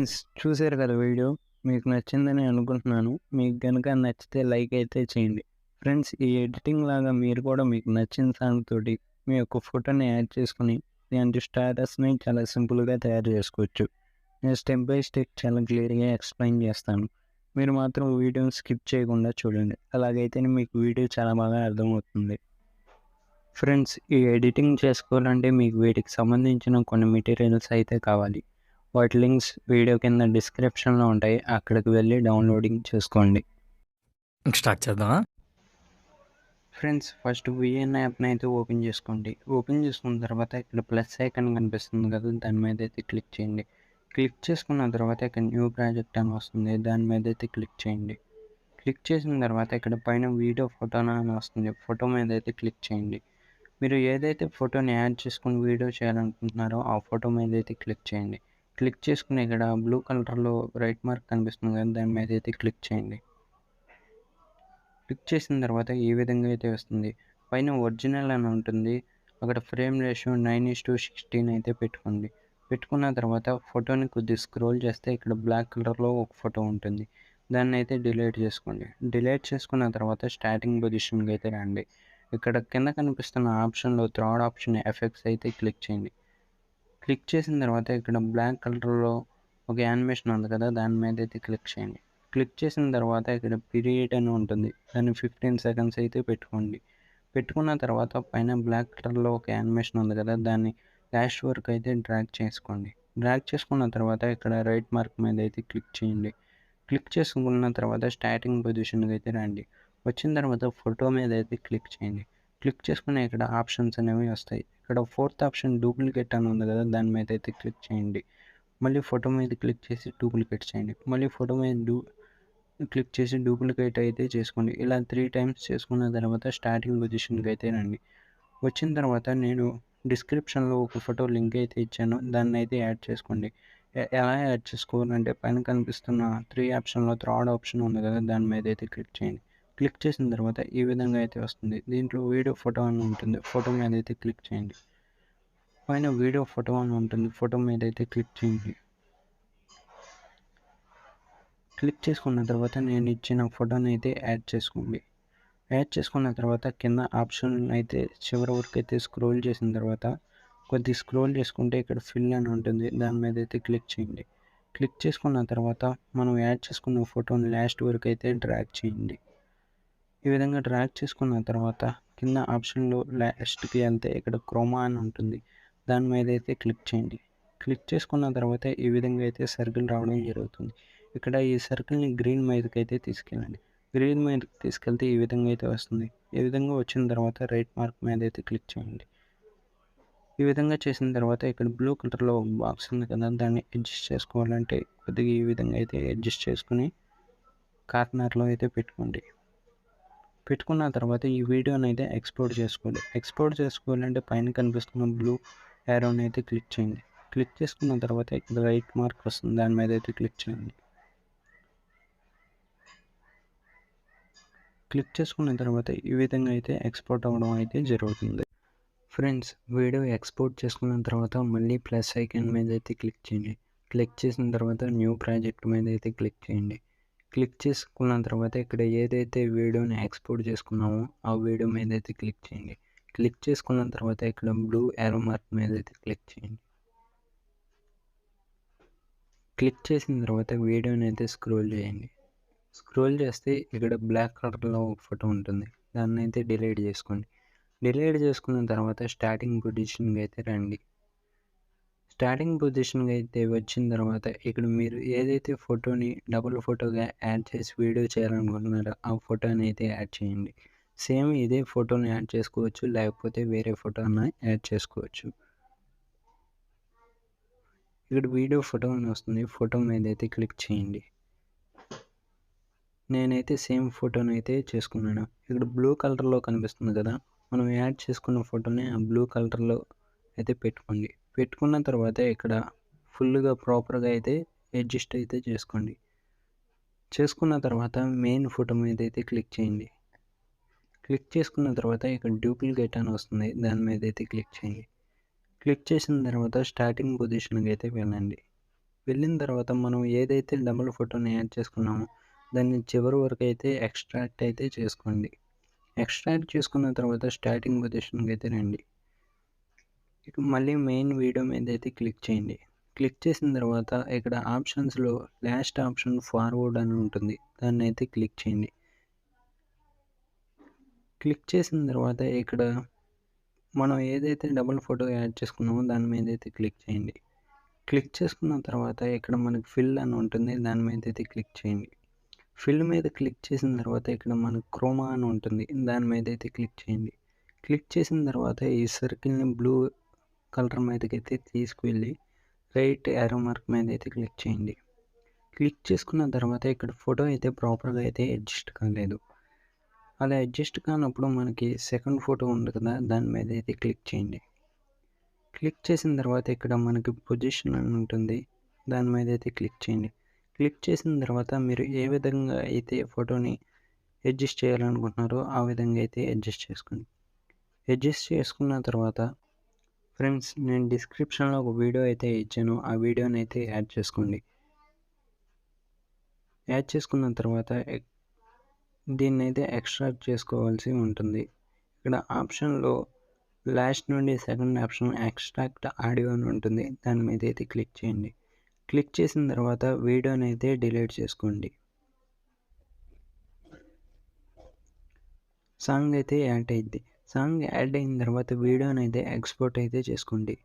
Friends చూసారు కదా video. మీకు నచ్చిందని అనుకుంటున్నాను. మీకు గనుక నచ్చితే లైక్ అయితే చేయండి. ఫ్రెండ్స్ ఈ ఎడిటింగ్ లాగా మీరు కూడా మీకు నచ్చిన సాంగ్‌తోటి మీ యొక్క ఫోటోని యాడ్ చేసుకొని ఇలాంటి స్టేటస్‌ని చాలా సింపుల్‌గా తయారు చేసుకోవచ్చు. నేను స్టెప్ బై స్టెప్ చాలా క్లియర్‌గా ఎక్స్‌ప్లెయిన్ చేస్తాను. మీరు మాత్రం వీడియోని స్కిప్ చేయకుండా చూడండి. అలాగైతేనే మీకు వీడియో చాలా బాగా అర్థమవుతుంది. ఫ్రెండ్స్ ఈ ఎడిటింగ్ చేసుకోవాలంటే మీకు వీటికి సంబంధించిన కొన్ని మెటీరియల్స్ అయితే కావాలి. వాటి లింక్స్ వీడియో కింద డిస్క్రిప్షన్‌లో ఉంటాయి. అక్కడికి వెళ్ళి డౌన్లోడింగ్ చేసుకోండి. ఇంక స్టార్ట్ చేద్దామా? ఫ్రెండ్స్ ఫస్ట్ వీఎన్ యాప్‌ని అయితే ఓపెన్ చేసుకోండి. ఓపెన్ చేసుకున్న తర్వాత ఇక్కడ ప్లస్ ఐకాన్ కనిపిస్తుంది కదా! దాని మీద అయితే క్లిక్ చేయండి. క్లిక్ చేసుకున్న తర్వాత ఇక్కడ న్యూ ప్రాజెక్ట్ అని వస్తుంది. దాని మీద అయితే క్లిక్ చేయండి. క్లిక్ చేసిన తర్వాత ఇక్కడ పైన వీడియో ఫోటోనా అని వస్తుంది. ఫోటో మీద అయితే క్లిక్ చేయండి. మీరు ఏదైతే ఫోటోని యాడ్ చేసుకొని వీడియో చేయాలనుకుంటున్నారో ఆ ఫోటో మీద అయితే క్లిక్ చేయండి. క్లిక్ చేసుకుని ఇక్కడ బ్లూ కలర్‌లో రైట్ మార్క్ కనిపిస్తుంది కదా! దాని మీద అయితే క్లిక్ చేయండి. క్లిక్ చేసిన తర్వాత ఈ విధంగా అయితే వస్తుంది. పైన ఒరిజినల్ అని ఉంటుంది. అక్కడ ఫ్రేమ్ రేషియో 9:16 అయితే పెట్టుకోండి. పెట్టుకున్న తర్వాత ఫోటోని కొద్దిగా స్క్రోల్ చేస్తే ఇక్కడ బ్లాక్ కలర్‌లో ఒక ఫోటో ఉంటుంది. దాన్ని అయితే డిలీట్ చేసుకోండి. డిలీట్ చేసుకున్న తర్వాత స్టార్టింగ్ పొజిషన్‌కి అయితే రండి. ఇక్కడ కింద కనిపిస్తున్న ఆప్షన్‌లో థర్డ్ ఆప్షన్ ఎఫెక్ట్స్ అయితే క్లిక్ చేయండి. క్లిక్ చేసిన తర్వాత ఇక్కడ బ్లాక్ కలర్‌లో ఒక యానిమేషన్ ఉంది కదా! దాని మీద అయితే క్లిక్ చేయండి. క్లిక్ చేసిన తర్వాత ఇక్కడ పీరియడ్ అని ఉంటుంది. దాన్ని 15 సెకండ్స్ అయితే పెట్టుకోండి. పెట్టుకున్న తర్వాత పైన బ్లాక్ కలర్‌లో ఒక యానిమేషన్ ఉంది కదా! దాన్ని లాస్ట్ వరకు అయితే డ్రాగ్ చేసుకోండి. డ్రాగ్ చేసుకున్న తర్వాత ఇక్కడ రైట్ మార్క్ మీద అయితే క్లిక్ చేయండి. క్లిక్ చేసుకున్న తర్వాత స్టార్టింగ్ పొజిషన్‌కి అయితే రండి. వచ్చిన తర్వాత ఫోటో మీద అయితే క్లిక్ చేయండి. క్లిక్ చేసుకుని ఇక్కడ ఆప్షన్స్ అనేవి వస్తాయి. ఇక్కడ ఫోర్త్ ఆప్షన్ డూప్లికేట్ అని ఉంది కదా! దాని మీద అయితే క్లిక్ చేయండి. మళ్ళీ ఫోటో మీద క్లిక్ చేసి డూప్లికేట్ చేయండి. మళ్ళీ ఫోటో మీద క్లిక్ చేసి డూప్లికేట్ అయితే చేసుకోండి. ఇలా 3 టైమ్స్ చేసుకున్న తర్వాత స్టార్టింగ్ పొజిషన్‌కి అయితే రండి. వచ్చిన తర్వాత నేను డిస్క్రిప్షన్‌లో ఒక ఫోటో లింక్ అయితే ఇచ్చాను. దాన్నైతే యాడ్ చేసుకోండి. ఎలా యాడ్ చేసుకోవాలంటే పైన కనిపిస్తున్న 3 ఆప్షన్‌లో థర్డ్ ఆప్షన్ ఉంది కదా! దాని మీద అయితే క్లిక్ చేయండి. క్లిక్ చేసిన తర్వాత ఈ విధంగా అయితే వస్తుంది. దీంట్లో వీడియో ఫోటో అని ఉంటుంది. ఫోటో మీద అయితే క్లిక్ చేయండి. పైన వీడియో ఫోటో అని ఉంటుంది. ఫోటో మీద అయితే క్లిక్ చేయండి. క్లిక్ చేసుకున్న తర్వాత నేను ఇచ్చిన ఫోటోని అయితే యాడ్ చేసుకోండి. యాడ్ చేసుకున్న తర్వాత కింద ఆప్షన్ అయితే చివరి వరకు అయితే స్క్రోల్ చేసిన తర్వాత కొద్దిగా స్క్రోల్ చేసుకుంటే ఇక్కడ ఫిల్ అని ఉంటుంది. దాని మీద అయితే క్లిక్ చేయండి. క్లిక్ చేసుకున్న తర్వాత మనం యాడ్ చేసుకున్న ఫోటోని లాస్ట్ వరకు అయితే డ్రాగ్ చేయండి. ఈ విధంగా డ్రాగ్ చేసుకున్న తర్వాత కింద ఆప్షన్లో లాస్ట్కి వెళ్తే ఇక్కడ క్రోమా అని ఉంటుంది. దాని మీద అయితే క్లిక్ చేయండి. క్లిక్ చేసుకున్న తర్వాత ఈ విధంగా అయితే సర్కిల్ రావడం జరుగుతుంది. ఇక్కడ ఈ సర్కిల్ని గ్రీన్ మీదకి అయితే తీసుకెళ్ళండి. గ్రీన్ మీదకి తీసుకెళ్తే ఈ విధంగా అయితే వస్తుంది. ఈ విధంగా వచ్చిన తర్వాత రైట్ మార్క్ మీద అయితే క్లిక్ చేయండి. ఈ విధంగా చేసిన తర్వాత ఇక్కడ బ్లూ కలర్‌లో ఒక బాక్స్ ఉంది కదా! దాన్ని అడ్జస్ట్ చేసుకోవాలంటే కొద్దిగా ఈ విధంగా అయితే అడ్జస్ట్ చేసుకొని కార్నర్‌లో అయితే పెట్టుకోండి. పెట్టుకున్న తర్వాత ఈ వీడియోని అయితే ఎక్స్‌పోర్ట్ చేసుకోండి. ఎక్స్‌పోర్ట్ చేసుకోవాలంటే పైన కనిపిస్తున్న బ్లూ యారోని అయితే క్లిక్ చేయండి. క్లిక్ చేసుకున్న తర్వాత ఇక్కడ రైట్ మార్క్ వస్తుంది. దాని మీద అయితే క్లిక్ చేయండి. క్లిక్ చేసుకున్న తర్వాత ఈ విధంగా అయితే ఎక్స్‌పోర్ట్ అవ్వడం అయితే జరుగుతుంది. ఫ్రెండ్స్ వీడియో ఎక్స్‌పోర్ట్ చేసుకున్న తర్వాత మళ్ళీ ప్లస్ ఐకాన్ మీద అయితే క్లిక్ చేయండి. క్లిక్ చేసిన తర్వాత న్యూ ప్రాజెక్ట్ మీద అయితే క్లిక్ చేయండి. క్లిక్ చేసుకున్న తర్వాత ఇక్కడ ఏదైతే వీడియోని ఎక్స్‌పోర్ట్ చేసుకున్నామో ఆ వీడియో మీద అయితే క్లిక్ చేయండి. క్లిక్ చేసుకున్న తర్వాత ఇక్కడ బ్లూ యారో మార్క్ మీద అయితే క్లిక్ చేయండి. క్లిక్ చేసిన తర్వాత వీడియోని అయితే స్క్రోల్ చేయండి. స్క్రోల్ చేస్తే ఇక్కడ బ్లాక్ కలర్‌లో ఒక ఫోటో ఉంటుంది. దాన్ని అయితే డిలీట్ చేసుకోండి. డిలీట్ చేసుకున్న తర్వాత స్టార్టింగ్ పొజిషన్‌కి అయితే రండి. స్టార్టింగ్ పొజిషన్‌కి అయితే వచ్చిన తర్వాత ఇక్కడ మీరు ఏదైతే ఫోటోని డబుల్ ఫోటోగా యాడ్ చేసి వీడియో చేయాలనుకుంటున్నారో ఆ ఫోటోని అయితే యాడ్ చేయండి. సేమ్ ఇదే ఫోటోని యాడ్ చేసుకోవచ్చు. లేకపోతే వేరే ఫోటో అన్నా యాడ్ చేసుకోవచ్చు. ఇక్కడ వీడియో ఫోటో అని వస్తుంది. ఫోటో మీద అయితే క్లిక్ చేయండి. నేనైతే సేమ్ ఫోటోని అయితే చేసుకున్నాను. ఇక్కడ బ్లూ కలర్‌లో కనిపిస్తుంది కదా! మనం యాడ్ చేసుకున్న ఫోటోని ఆ బ్లూ కలర్‌లో అయితే పెట్టుకోండి. పెట్టుకున్న తర్వాత ఇక్కడ ఫుల్‌గా ప్రాపర్‌గా అయితే అడ్జస్ట్ అయితే చేసుకోండి. చేసుకున్న తర్వాత మెయిన్ ఫోటో మీద అయితే క్లిక్ చేయండి. క్లిక్ చేసుకున్న తర్వాత ఇక్కడ డూప్లికేట్ అని వస్తుంది. దాని మీద అయితే క్లిక్ చేయండి. క్లిక్ చేసిన తర్వాత స్టార్టింగ్ పొజిషన్‌కి అయితే వెళ్ళండి. వెళ్ళిన తర్వాత మనం ఏదైతే డబుల్ ఫోటోని యాడ్ చేసుకున్నామో దాన్ని చివరి వరకు అయితే ఎక్స్ట్రాక్ట్ అయితే చేసుకోండి. ఎక్స్ట్రాక్ట్ చేసుకున్న తర్వాత స్టార్టింగ్ పొజిషన్‌కి అయితే రండి. ఇక మళ్ళీ మెయిన్ వీడియో మీద అయితే క్లిక్ చేయండి. క్లిక్ చేసిన తర్వాత ఇక్కడ ఆప్షన్స్‌లో లాస్ట్ ఆప్షన్ ఫార్వర్డ్ అని ఉంటుంది. దాన్నైతే క్లిక్ చేయండి. క్లిక్ చేసిన తర్వాత ఇక్కడ మనం ఏదైతే డబుల్ ఫోటో యాడ్ చేసుకున్నామో దాని మీద అయితే క్లిక్ చేయండి. క్లిక్ చేసుకున్న తర్వాత ఇక్కడ మనకి ఫిల్ అని ఉంటుంది. దాని మీద అయితే క్లిక్ చేయండి. ఫిల్ మీద క్లిక్ చేసిన తర్వాత ఇక్కడ మనకు క్రోమా అని ఉంటుంది. దాని మీద అయితే క్లిక్ చేయండి. క్లిక్ చేసిన తర్వాత ఈ సర్కిల్‌ని బ్లూ కలర్ మీదకైతే తీసుకువెళ్ళి రైట్ యారో మార్క్ మీద అయితే క్లిక్ చేయండి. క్లిక్ చేసుకున్న తర్వాత ఇక్కడ ఫోటో అయితే ప్రాపర్‌గా అయితే అడ్జస్ట్ కాలేదు. అలా అడ్జస్ట్ కానప్పుడు మనకి సెకండ్ ఫోటో ఉంది కదా! దాని మీద అయితే క్లిక్ చేయండి. క్లిక్ చేసిన తర్వాత ఇక్కడ మనకి పొజిషన్ అని ఉంటుంది. దాని మీద అయితే క్లిక్ చేయండి. క్లిక్ చేసిన తర్వాత మీరు ఏ విధంగా అయితే ఫోటోని అడ్జస్ట్ చేయాలనుకుంటున్నారో ఆ విధంగా అయితే అడ్జస్ట్ చేసుకోండి. అడ్జస్ట్ చేసుకున్న తర్వాత ఫ్రెండ్స్ నేను డిస్క్రిప్షన్‌లో ఒక వీడియో అయితే ఇచ్చాను. ఆ వీడియోని అయితే యాడ్ చేసుకోండి. యాడ్ చేసుకున్న తర్వాత దీన్నైతే ఎక్స్ట్రాక్ట్ చేసుకోవాల్సి ఉంటుంది. ఇక్కడ ఆప్షన్‌లో లాస్ట్ నుండి సెకండ్ ఆప్షన్ ఎక్స్ట్రాక్ట్ ఆడియో అని ఉంటుంది. దాని మీద అయితే క్లిక్ చేయండి. క్లిక్ చేసిన తర్వాత వీడియోని అయితే డిలీట్ చేసుకోండి. సాంగ్ అయితే యాడ్ అయిద్ది. సాంగ్ యాడ్ అయిన తర్వాత వీడియోని అయితే ఎక్స్‌పోర్ట్ అయితే చేసుకోండి.